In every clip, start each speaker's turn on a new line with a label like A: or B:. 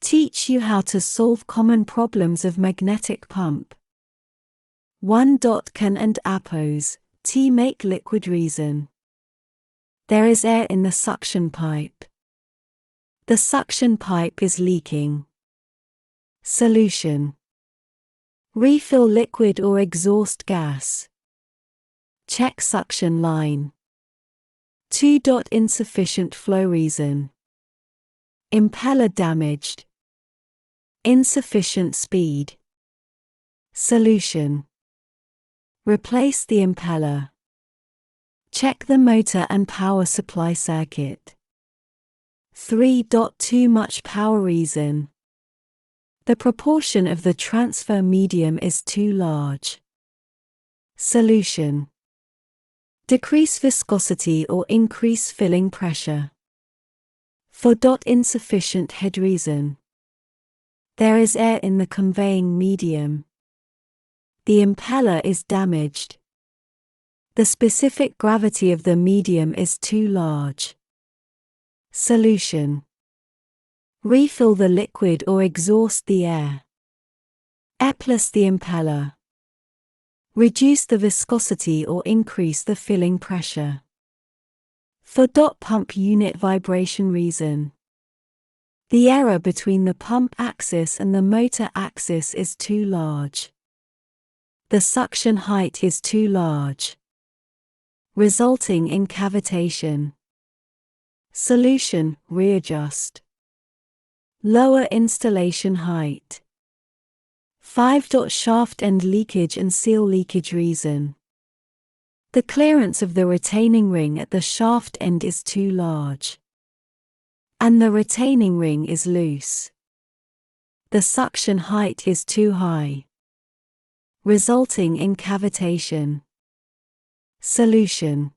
A: Teach you how to solve common problems of magnetic pump. 1. Can and appose, T make LeakageReason. There is air in the suction pipe. The suction pipe is leaking. Solution. Refill liquid or exhaust gas. Check suction line. 2. Insufficient FlowReason. Impeller damaged. Insufficient speed. Solution. Replace the impeller. Check the motor and power supply circuit. 3. Too much PowerReason. The proportion of the transfer medium is too large. Solution. Decrease viscosity or increase filling pressure. 4. Insufficient HeadReason. There is air in the conveying medium. The impeller is damaged. The specific gravity of the medium is too large. Solution. Refill the liquid or exhaust the air. Eplace the impeller. Reduce the viscosity or increase the filling pressure. 4. Pump Unit VibrationReason. The error between the pump axis and the motor axis is too large. The suction height is too large, resulting in cavitation. Solution. Readjust. Lower installation height. 5. Shaft end leakage and seal LeakageReason. The clearance of the retaining ring at the shaft end is too large, and the retaining ring is loose. The suction height is too high, resulting in cavitation. Solution.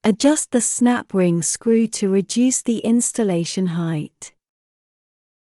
A: Adjust the snap ring screw to reduce the installation height.